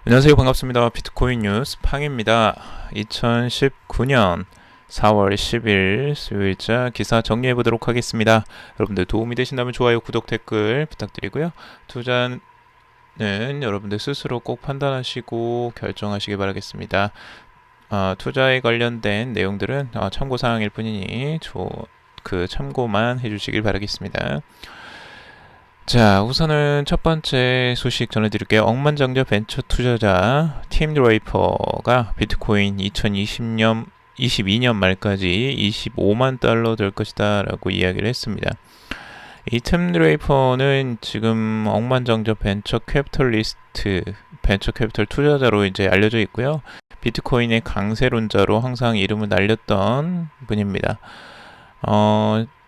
안녕하세요. 반갑습니다. 비트코인 뉴스 팡입니다. 2019년 4월 10일 수요일자 기사 정리해 보도록 하겠습니다. 여러분들 도움이 되신다면 좋아요, 구독, 댓글 부탁드리고요. 투자는 여러분들 스스로 꼭 판단하시고 결정하시기 바라겠습니다. 투자에 관련된 내용들은 참고사항일 뿐이니 참고만 해주시길 바라겠습니다. 자, 우선은 첫 번째 소식 전해드릴게요. 억만장者벤처 투자자 팀 드레이퍼가 비트코인 2022년 말까지 25만 달러 될 것이다 라고 이야기를 했습니다. 이 팀 드레이퍼는 지금 억만장者벤처 캐피털 투자자로 이제 알려져 있고요. 비트코인의 강세론자로 항상 이름을 날렸던 분입니다.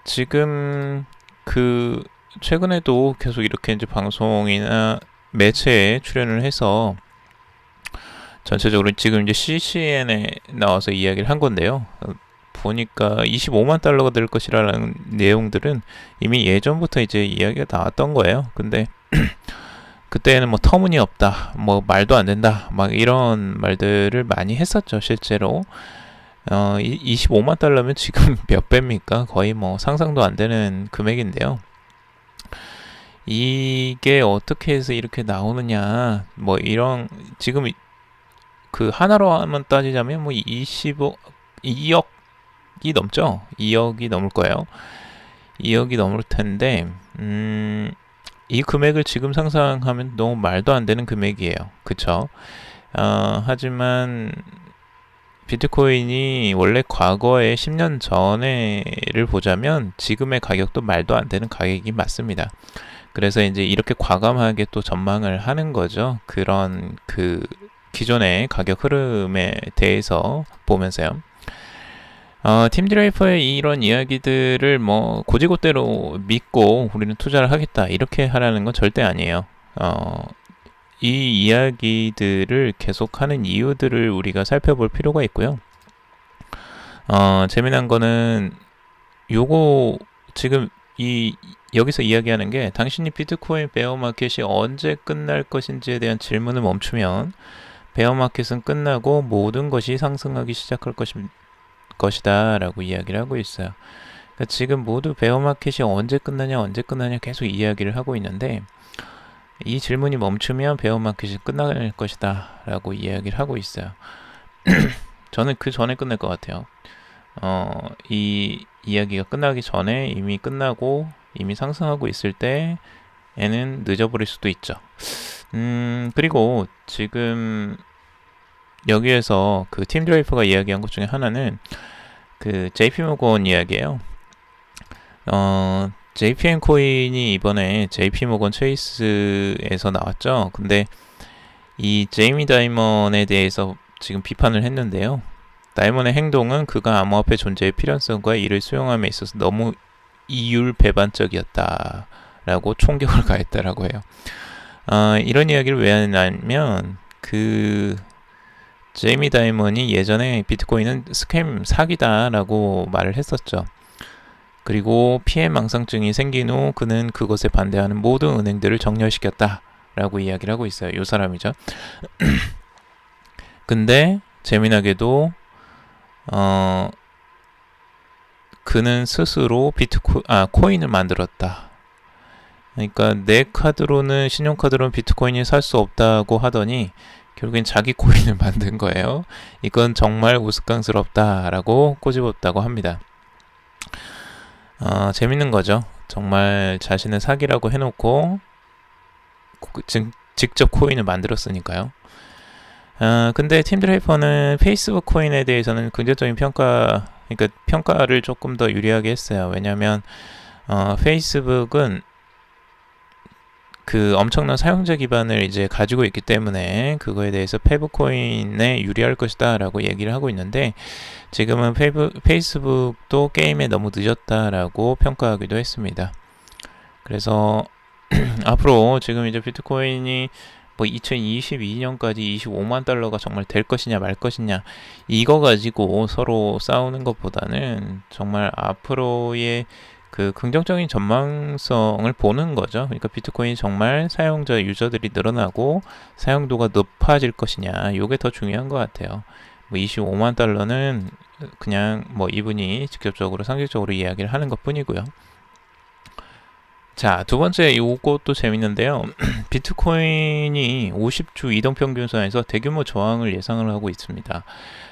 지금 최근에도 계속 이렇게 이제 방송이나 매체에 출연을 해서 전체적으로 지금 이제 CCN에 나와서 이야기를 한 건데요. 보니까 25만 달러가 될 것이라는 내용들은 이미 예전부터 이제 이야기가 나왔던 거예요. 근데 그때는 뭐 터무니없다, 뭐 말도 안 된다, 막 이런 말들을 많이 했었죠, 실제로. 25만 달러면 지금 몇 배입니까? 거의 뭐 상상도 안 되는 금액인데요. 이게 어떻게 해서 이렇게 나오느냐, 뭐 이런, 지금 하나로 한번 따지자면 뭐 2억이 넘죠? 2억이 넘을 거예요. 2억이 넘을 텐데, 이 금액을 지금 상상하면 너무 말도 안 되는 금액이에요. 그쵸? 하지만 비트코인이 원래 과거에 10년 전에를 보자면 지금의 가격도 말도 안 되는 가격이 맞습니다. 그래서 이제 이렇게 과감하게 또 전망을 하는 거죠. 그런 기존의 가격 흐름에 대해서 보면서요. 팀 드레이퍼의 이런 이야기들을 뭐 고지고대로 믿고 우리는 투자를 하겠다 이렇게 하라는 건 절대 아니에요. 이 이야기들을 계속하는 이유들을 우리가 살펴볼 필요가 있고요. 재미난 거는 요거 지금 여기서 이야기하는 게 당신이 비트코인 베어마켓이 언제 끝날 것인지에 대한 질문을 멈추면 베어마켓은 끝나고 모든 것이 상승하기 시작할 것이다 라고 이야기를 하고 있어요. 그러니까 지금 모두 베어마켓이 언제 끝나냐 계속 이야기를 하고 있는데 이 질문이 멈추면 베어마켓이 끝날 것이다 라고 이야기를 하고 있어요. 저는 그 전에 끝날 것 같아요. 이 이야기가 끝나기 전에 이미 끝나고 이미 상승하고 있을 때에는 늦어버릴 수도 있죠. 그리고 지금 여기에서 팀 드레이퍼가 이야기한 것 중에 하나는 JP모건 이야기예요. JPM 코인이 이번에 JP모건 체이스에서 나왔죠. 근데 이 제이미 다이먼에 대해서 지금 비판을 했는데요. 다이먼의 행동은 그가 암호화폐 존재의 필연성과 이를 수용함에 있어서 너무 이율배반적이었다라고 총격을 가했다라고 해요. 이런 이야기를 왜 하냐면 제이미 다이먼이 예전에 비트코인은 스캠 사기다라고 말을 했었죠. 그리고 피해망상증이 생긴 후 그는 그것에 반대하는 모든 은행들을 정렬시켰다라고 이야기를 하고 있어요. 이 사람이죠. 근데 재미나게도 그는 스스로 코인을 만들었다. 그러니까 내 카드로는 신용카드로는 비트코인을 살 수 없다고 하더니 결국엔 자기 코인을 만든 거예요. 이건 정말 우스꽝스럽다라고 꼬집었다고 합니다. 재밌는 거죠. 정말 자신은 사기라고 해놓고 직접 코인을 만들었으니까요. 근데 팀 드레이퍼는 페이스북 코인에 대해서는 긍정적인 그러니까 평가를 조금 더 유리하게 했어요. 왜냐하면 페이스북은 엄청난 사용자 기반을 이제 가지고 있기 때문에 그거에 대해서 페이북코인에 유리할 것이다 라고 얘기를 하고 있는데 지금은 페이스북도 게임에 너무 늦었다라고 평가하기도 했습니다. 그래서 앞으로 지금 이제 비트코인이 뭐 2022년까지 25만 달러가 정말 될 것이냐 말 것이냐 이거 가지고 서로 싸우는 것보다는 정말 앞으로의 그 긍정적인 전망성을 보는 거죠. 그러니까 비트코인이 정말 사용자 유저들이 늘어나고 사용도가 높아질 것이냐, 요게 더 중요한 것 같아요. 뭐 25만 달러는 그냥 뭐 이분이 직접적으로 상식적으로 이야기를 하는 것 뿐이고요. 자, 두 번째 요것도 재밌는데요. 비트코인이 50주 이동평균선에서 대규모 저항을 예상을 하고 있습니다.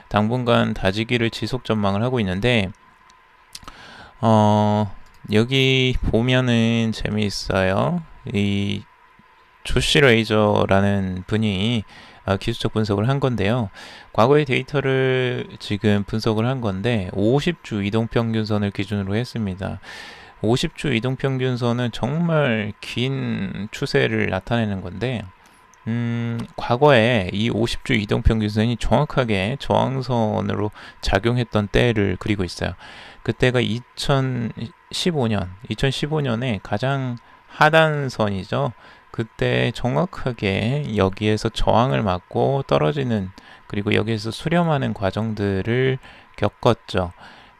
당분간 다지기를 지속 전망을 하고 있는데 여기 보면은 재미있어요. 이 조시 레이저라는 분이 기술적 분석을 한 건데요. 과거의 데이터를 지금 분석을 한 건데 50주 이동평균선을 기준으로 했습니다. 50주 이동평균선은 정말 긴 추세를 나타내는 건데 과거에 이 50주 이동평균선이 정확하게 저항선으로 작용했던 때를 그리고 있어요. 그때가 2015년에 가장 하단선이죠. 그때 정확하게 여기에서 저항을 맞고 떨어지는, 그리고 여기에서 수렴하는 과정들을 겪었죠.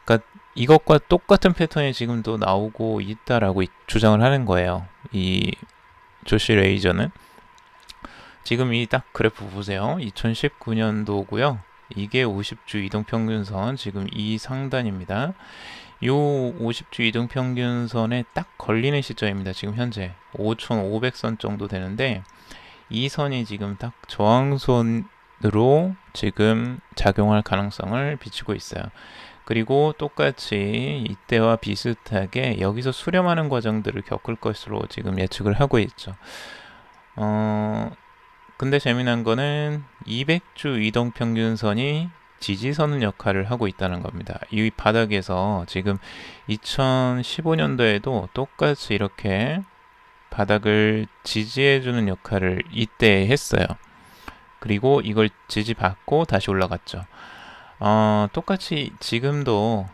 그러니까 이것과 똑같은 패턴이 지금도 나오고 있다라고 주장을 하는 거예요. 이 조시 레이저는. 지금 이 딱 그래프 보세요. 2019년도고요. 이게 50주 이동평균선, 지금 이 상단입니다. 요 50주 이동평균선에 딱 걸리는 시점입니다. 지금 현재 5,500선 정도 되는데 이 선이 지금 딱 저항선으로 지금 작용할 가능성을 비추고 있어요. 그리고 똑같이 이때와 비슷하게 여기서 수렴하는 과정들을 겪을 것으로 지금 예측을 하고 있죠. 근데 재미난 거는 200주 이동평균선이 지지선 역할을 하고 있다는 겁니다. 이 바닥에서 지금 2015년도에도 똑같이 이렇게 바닥을 지지해주는 역할을 이때 했어요. 그리고 이걸 지지받고 다시 올라갔죠. 똑같이 지금도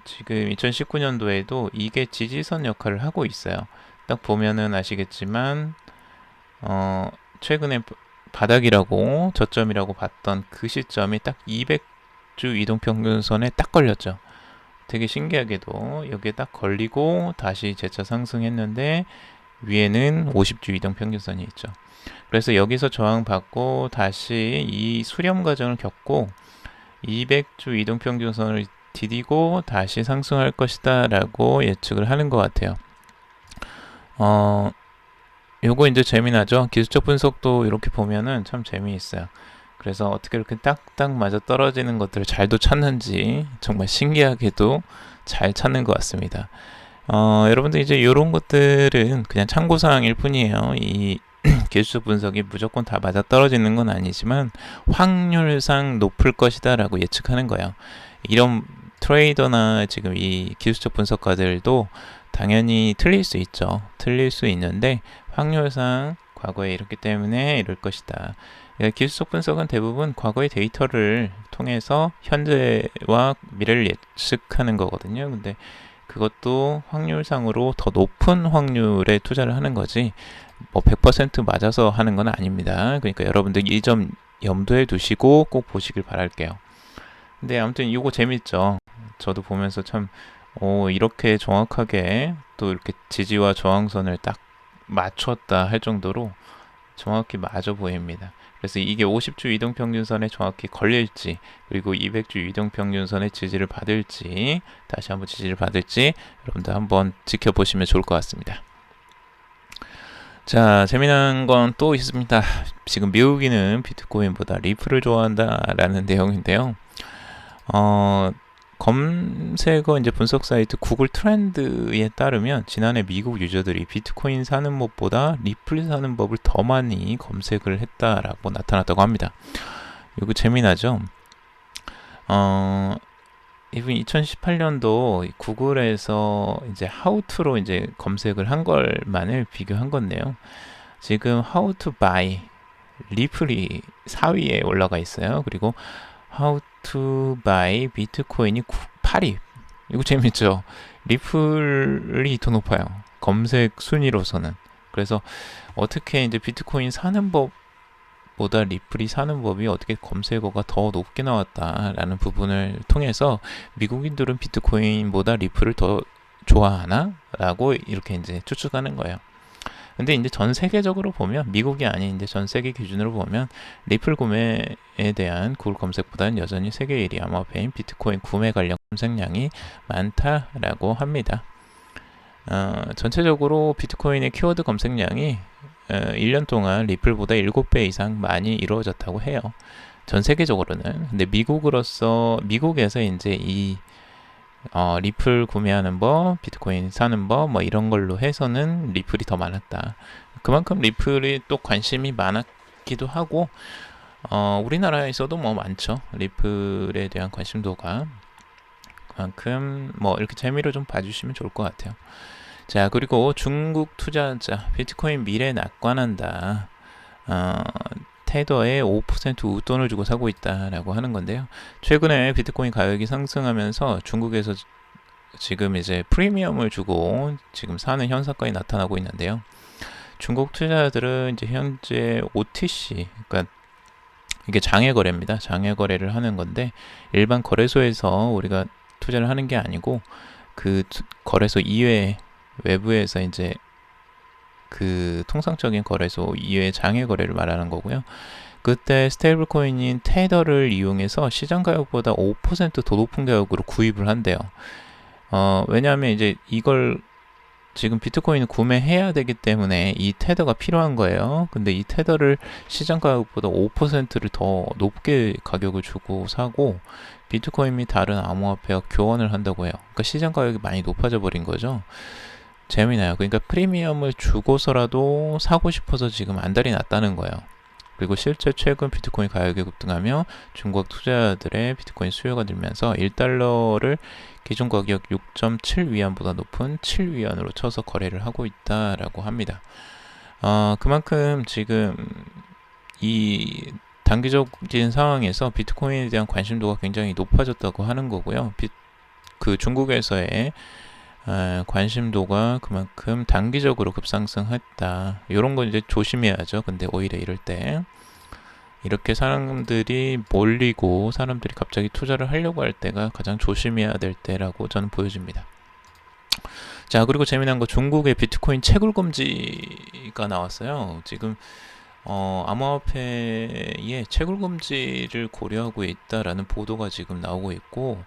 지금 2019년도에도 이게 지지선 역할을 하고 있어요. 딱 보면은 아시겠지만 최근에 바닥이라고 저점이라고 봤던 그 시점이 딱 200주 이동평균선에 딱 걸렸죠. 되게 신기하게도 여기에 딱 걸리고 다시 재차 상승했는데 위에는 50주 이동평균선이 있죠. 그래서 여기서 저항받고 다시 이 수렴 과정을 겪고 200주 이동평균선을 디디고 다시 상승할 것이다 라고 예측을 하는 것 같아요. 요거 이제 재미나죠. 기술적 분석도 이렇게 보면은 참 재미있어요. 그래서 어떻게 이렇게 딱딱 맞아 떨어지는 것들을 잘도 찾는지 정말 신기하게도 잘 찾는 것 같습니다. 여러분들 이제 이런 것들은 그냥 참고사항일 뿐이에요. 이 기술적 분석이 무조건 다 맞아 떨어지는 건 아니지만 확률상 높을 것이다 라고 예측하는 거예요. 이런 트레이더나 지금 이 기술적 분석가들도 당연히 틀릴 수 있죠. 틀릴 수 있는데 확률상 과거에 이렇기 때문에 이럴 것이다. 기술적 분석은 대부분 과거의 데이터를 통해서 현재와 미래를 예측하는 거거든요. 근데 그것도 확률상으로 더 높은 확률에 투자를 하는 거지 뭐 100% 맞아서 하는 건 아닙니다. 그러니까 여러분들 이 점 염두에 두시고 꼭 보시길 바랄게요. 근데 아무튼 이거 재밌죠. 저도 보면서 참 이렇게 정확하게 또 이렇게 지지와 저항선을 딱 맞췄다 할 정도로 정확히 맞아 보입니다. 그래서 이게 50주 이동평균선에 정확히 걸릴지, 그리고 200주 이동평균선의 지지를 받을지, 다시 한번 지지를 받을지 여러분들 한번 지켜보시면 좋을 것 같습니다. 자, 재미난 건 또 있습니다. 지금 미국인은 비트코인보다 리플을 좋아한다 라는 내용인데요. 검색어 이제 분석 사이트 구글 트렌드에 따르면 지난해 미국 유저들이 비트코인 사는 법보다 리플 사는 법을 더 많이 검색을 했다라고 나타났다고 합니다. 이거 재미나죠? 이분 2018년도 구글에서 이제 how to로 이제 검색을 한 걸만을 비교한 건데요. 지금 how to buy 리플이 4위에 올라가 있어요. 그리고 how to buy 비트코인이 8위. 이거 재밌죠? 리플이 더 높아요. 검색 순위로서는. 그래서 어떻게 이제 비트코인 사는 법보다 리플이 사는 법이 어떻게 검색어가 더 높게 나왔다라는 부분을 통해서 미국인들은 비트코인보다 리플을 더 좋아하나? 라고 이렇게 이제 추측하는 거예요. 근데 이제 전 세계적으로 보면, 미국이 아닌 이제 전 세계 기준으로 보면 리플 구매에 대한 구글 검색보다는 여전히 세계 1위 암호화폐인 비트코인 구매 관련 검색량이 많다라고 합니다. 전체적으로 비트코인의 키워드 검색량이 1년 동안 리플보다 7배 이상 많이 이루어졌다고 해요. 전 세계적으로는. 근데 미국에서 이제 이 리플 구매하는 법, 비트코인 사는 법, 뭐 이런 걸로 해서는 리플이 더 많았다. 그만큼 리플이 또 관심이 많았기도 하고, 우리나라에서도 뭐 많죠. 리플에 대한 관심도가. 그만큼 뭐 이렇게 재미로 좀 봐주시면 좋을 것 같아요. 자, 그리고 중국 투자자, 비트코인 미래 낙관한다. 테더에 5% 웃돈을 주고 사고 있다라고 하는 건데요. 최근에 비트코인 가격이 상승하면서 중국에서 지금 이제 프리미엄을 주고 지금 사는 현상까지 나타나고 있는데요. 중국 투자자들은 이제 현재 OTC, 그러니까 이게 장외 거래입니다. 장외 거래를 하는 건데 일반 거래소에서 우리가 투자를 하는 게 아니고 그 거래소 이외에 외부에서 이제 그 통상적인 거래소 이외의 장외 거래를 말하는 거고요. 그때 스테이블 코인인 테더를 이용해서 시장 가격보다 5%더 높은 가격으로 구입을 한대요. 왜냐하면 이제 이걸 지금 비트코인을 구매해야 되기 때문에 이 테더가 필요한 거예요. 근데 이 테더를 시장 가격보다 5%를 더 높게 가격을 주고 사고 비트코인 및 다른 암호화폐와 교환을 한다고 해요. 그러니까 시장 가격이 많이 높아져 버린 거죠. 재미나요. 그러니까 프리미엄을 주고서라도 사고 싶어서 지금 안달이 났다는 거예요. 그리고 실제 최근 비트코인 가격이 급등하며 중국 투자자들의 비트코인 수요가 늘면서 1달러를 기존 가격 6.7위안보다 높은 7위안으로 쳐서 거래를 하고 있다라고 합니다. 그만큼 지금 이 단기적인 상황에서 비트코인에 대한 관심도가 굉장히 높아졌다고 하는 거고요. 그 중국에서의 관심도가 그만큼 단기적으로 급상승했다. 이런 거 이제 조심해야죠. 근데 오히려 이럴 때 이렇게 사람들이 몰리고 사람들이 갑자기 투자를 하려고 할 때가 가장 조심해야 될 때라고 저는 보여집니다. 자, 그리고 재미난 거 중국의 비트코인 채굴 금지가 나왔어요. 지금 암호화폐의 채굴 금지를 고려하고 있다라는 보도가 지금 나오고 있고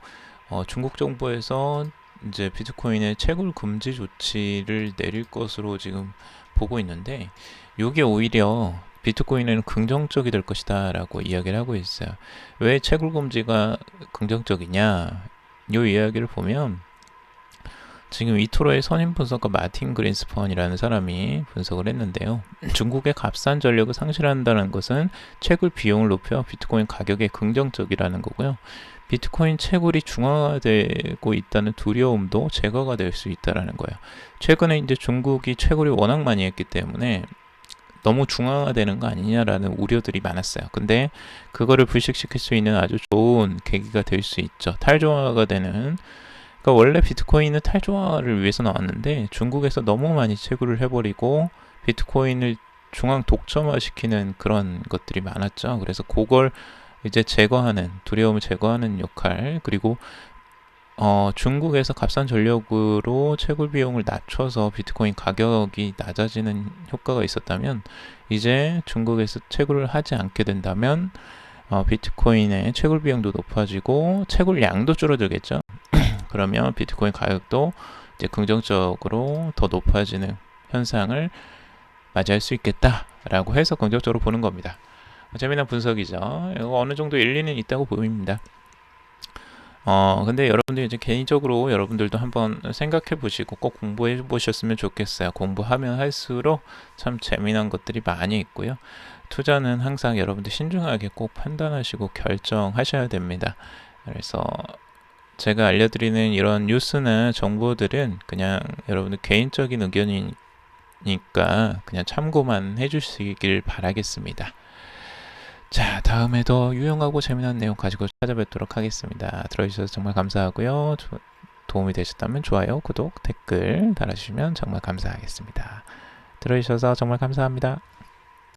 중국 정부에서 이제 비트코인의 채굴 금지 조치를 내릴 것으로 지금 보고 있는데 이게 오히려 비트코인에는 긍정적이 될 것이다 라고 이야기를 하고 있어요. 왜 채굴 금지가 긍정적이냐, 이 이야기를 보면 지금 이토로의 선임 분석가 마틴 그린스펀이라는 사람이 분석을 했는데요. 중국의 값싼 전력을 상실한다는 것은 채굴 비용을 높여 비트코인 가격에 긍정적이라는 거고요. 비트코인 채굴이 중화되고 있다는 두려움도 제거가 될 수 있다는 거예요. 최근에 이제 중국이 채굴이 워낙 많이 했기 때문에 너무 중화되는 거 아니냐라는 우려들이 많았어요. 근데 그거를 불식시킬 수 있는 아주 좋은 계기가 될 수 있죠. 탈중화가 되는, 그러니까 원래 비트코인은 탈중화를 위해서 나왔는데 중국에서 너무 많이 채굴을 해버리고 비트코인을 중앙 독점화시키는 그런 것들이 많았죠. 그래서 그걸 이제 제거하는, 두려움을 제거하는 역할, 그리고 중국에서 값싼 전력으로 채굴 비용을 낮춰서 비트코인 가격이 낮아지는 효과가 있었다면 이제 중국에서 채굴을 하지 않게 된다면 비트코인의 채굴 비용도 높아지고 채굴량도 줄어들겠죠. 그러면 비트코인 가격도 이제 긍정적으로 더 높아지는 현상을 맞이할 수 있겠다라고 해서 긍정적으로 보는 겁니다. 재미난 분석이죠. 이거 어느 정도 일리는 있다고 보입니다. 근데 여러분들 이제 개인적으로 여러분들도 한번 생각해 보시고 꼭 공부해 보셨으면 좋겠어요. 공부하면 할수록 참 재미난 것들이 많이 있고요. 투자는 항상 여러분들 신중하게 꼭 판단하시고 결정하셔야 됩니다. 그래서 제가 알려드리는 이런 뉴스나 정보들은 그냥 여러분들 개인적인 의견이니까 그냥 참고만 해주시길 바라겠습니다. 자, 다음에 더 유용하고 재미난 내용 가지고 찾아뵙도록 하겠습니다. 들어주셔서 정말 감사하고요. 도움이 되셨다면 좋아요, 구독, 댓글 달아주시면 정말 감사하겠습니다. 들어주셔서 정말 감사합니다.